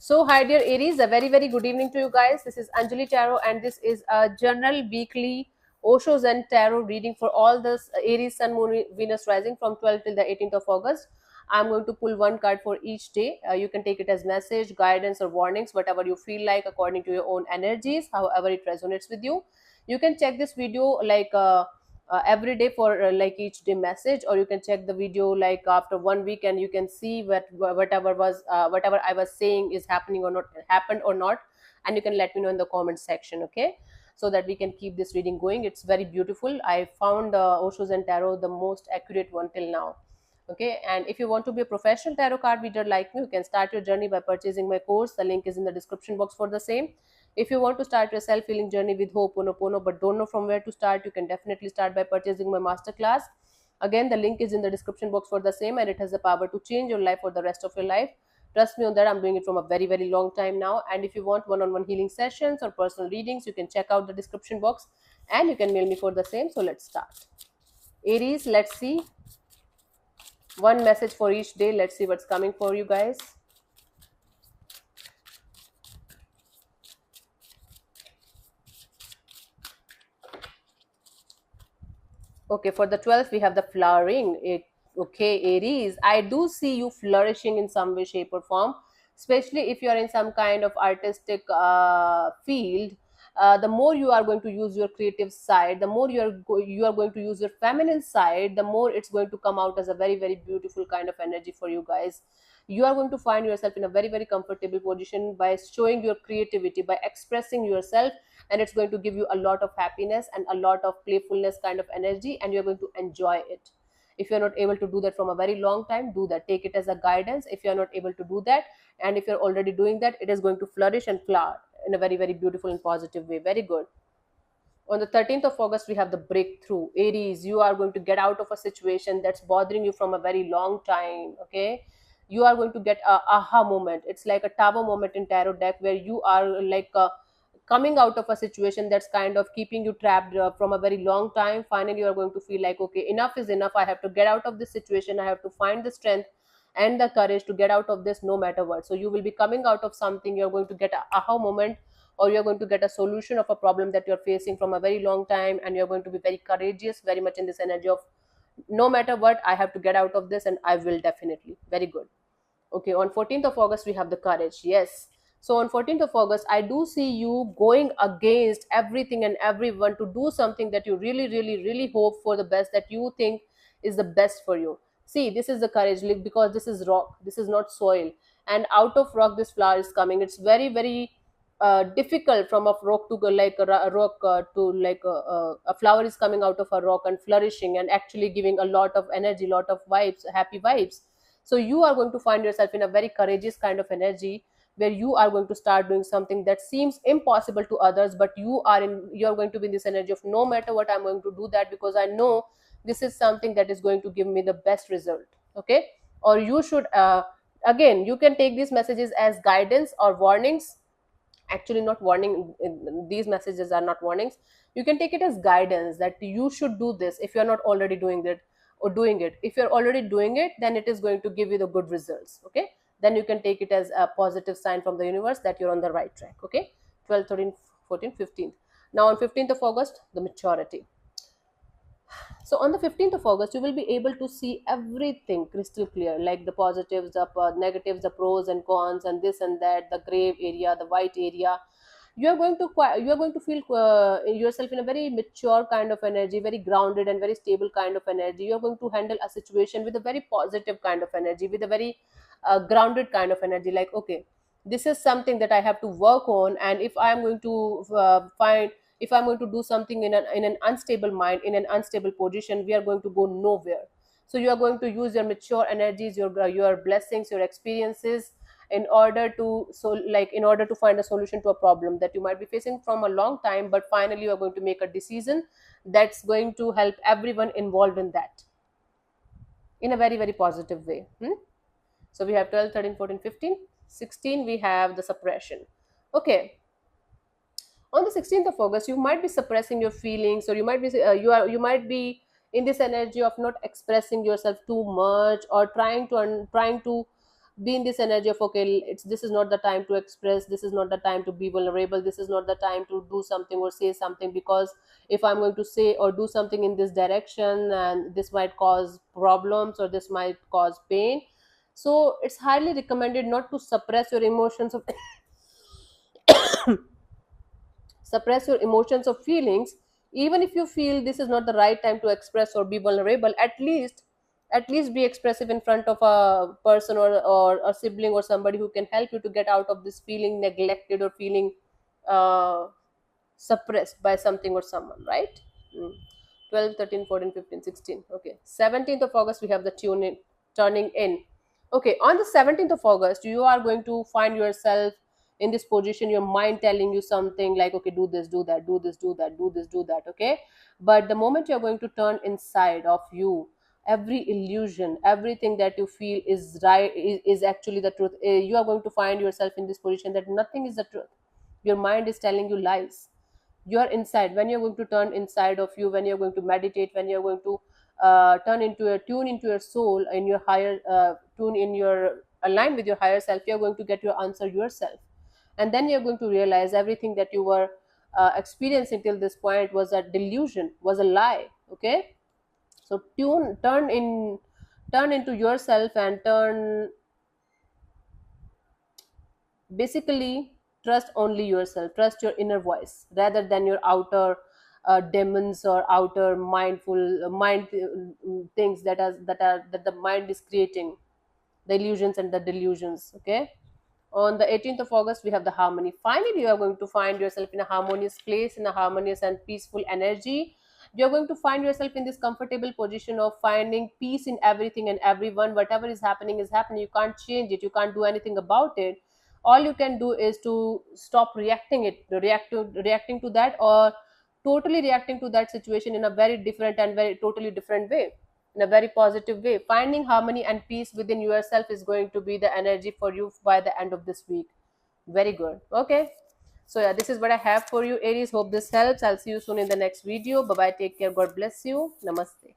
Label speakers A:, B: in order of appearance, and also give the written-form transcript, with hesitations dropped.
A: So, hi dear Aries, a very good evening to you guys. This is Anjali Tarot, and this is a general weekly Osho Zen Tarot reading for all this Aries, Sun, Moon, Venus rising from 12th till the 18th of August. I'm going to pull one card for each day. You can take it as message, guidance, or warnings, whatever you feel like according to your own energies, however it resonates with you. You can check this video every day for like each day message, or you can check the video like after 1 week and you can see whatever I was saying is happening or not happened or not, and you can let me know in the comment section, okay, so that we can keep this reading going. It's very beautiful. I found Osho and Tarot the most accurate one till now. Okay, and if you want to be a professional tarot card reader like me, you can start your journey by purchasing my course. The link is in the description box for the same. If you want to start your self healing journey with Ho'oponopono but don't know from where to start, you can definitely start by purchasing my masterclass. Again, the link is in the description box for the same, and it has the power to change your life for the rest of your life. Trust me on that. I'm doing it from a very long time now. And if you want one-on-one healing sessions or personal readings, you can check out the description box and you can mail me for the same. So let's start. Aries, let's see. One message for each day. Let's see what's coming for you guys. Okay, for the 12th, we have the flowering. Okay, Aries, I do see you flourishing in some way, shape, or form, especially if you are in some kind of artistic field. The more you are going to use your creative side, the more you are going to use your feminine side, the more it's going to come out as a very beautiful kind of energy for you guys. You are going to find yourself in a very comfortable position by showing your creativity, by expressing yourself, and it's going to give you a lot of happiness and a lot of playfulness kind of energy, and you're going to enjoy it. If you're not able to do that from a very long time, do that, take it as a guidance. If you're not able to do that, and if you're already doing that, it is going to flourish and flower in a very beautiful and positive way. Very good. On the 13th of August, we have the breakthrough. Aries, you are going to get out of a situation that's bothering you from a very long time. Okay, you are going to get a aha moment. It's like a tower moment in tarot deck, where you are like coming out of a situation that's kind of keeping you trapped from a very long time. Finally you are going to feel like, okay, enough is enough. I have to get out of this situation. I have to find the strength and the courage to get out of this no matter what. So you will be coming out of something. You're going to get a aha moment, or you're going to get a solution of a problem that you're facing from a very long time, and you're going to be very courageous, very much in this energy of no matter what, I have to get out of this, and I will definitely. Very good. Okay, on 14th of August, we have the courage. Yes. So on 14th of August, I do see you going against everything and everyone to do something that you really hope for the best, that you think is the best for you. See, this is the courage, like, because this is rock, this is not soil. And out of rock, this flower is coming. It's very difficult from a rock to go like a rock to like a flower is coming out of a rock and flourishing and actually giving a lot of energy, lot of vibes, happy vibes. So you are going to find yourself in a very courageous kind of energy, where you are going to start doing something that seems impossible to others, but you're going to be in this energy of no matter what, I'm going to do that because I know this is something that is going to give me the best result. Okay, or you should again, you can take these messages as guidance or warnings. Actually, not warning, these messages are not warnings. You can take it as guidance that you should do this if you're not already doing it, or doing it. If you're already doing it, then it is going to give you the good results. Okay, then you can take it as a positive sign from the universe that you're on the right track. Okay, 12, 13, 14, 15th. Now on 15th of August, the maturity. So on the 15th of August, you will be able to see everything crystal clear, like the positives, the negatives, the pros and cons, and this and that, the gray area, the white area. You are going to feel yourself in a very mature kind of energy, very grounded and very stable kind of energy. You are going to handle a situation with a very positive kind of energy, with a very grounded kind of energy. Like, okay, this is something that I have to work on, and if I am going to find if I'm going to do something in an unstable mind, in an unstable position, we are going to go nowhere. So you are going to use your mature energies, your blessings, your experiences, in order to in order to find a solution to a problem that you might be facing from a long time, but finally you are going to make a decision that's going to help everyone involved in that in a very positive way. So we have 12, 13, 14, 15, 16. We have the suppression. Okay, on the 16th of August, you might be suppressing your feelings, or you might be in this energy of not expressing yourself too much, or trying to be in this energy of, okay, it's, this is not the time to express, this is not the time to be vulnerable, this is not the time to do something or say something, because if I'm going to say or do something in this direction, and this might cause problems or this might cause pain. So it's highly recommended not to suppress your emotions of suppress your emotions or feelings. Even if you feel this is not the right time to express or be vulnerable, at least be expressive in front of a person, or a sibling or somebody who can help you to get out of this feeling neglected or feeling uh, suppressed by something or someone, right? Mm. 12, 13, 14, 15, 16. Okay, 17th of August we have the tune in, turning in. Okay, on the 17th of August you are going to find yourself in this position, your mind telling you something like, okay, do this, do that, do this, do that, do this, do that, okay. But the moment you're going to turn inside of you, every illusion, everything that you feel is right, is actually the truth. You are going to find yourself in this position that nothing is the truth. Your mind is telling you lies. You're inside, when you're going to turn inside of you, when you're going to meditate, when you're going to turn into a tune into your soul, in your higher tune in your align with your higher self, you're going to get your answer yourself. And then you're going to realize everything that you were experiencing till this point was a delusion, was a lie, okay. So turn into yourself, and turn, basically trust only yourself, trust your inner voice rather than your outer demons or outer mindful mind things that the mind is creating, the illusions and the delusions, okay. On the 18th of August we have the harmony. Finally you are going to find yourself in a harmonious place, in a harmonious and peaceful energy. You're going to find yourself in this comfortable position of finding peace in everything and everyone. Whatever is happening, you can't change it, you can't do anything about it. All you can do is to stop reacting to that, or totally reacting to that situation in a very different and very totally different way, in a very positive way. Finding harmony and peace within yourself is going to be the energy for you by the end of this week. Very good. Okay. So yeah, this is what I have for you, Aries. Hope this helps. I'll see you soon in the next video. Bye bye. Take care. God bless you. Namaste.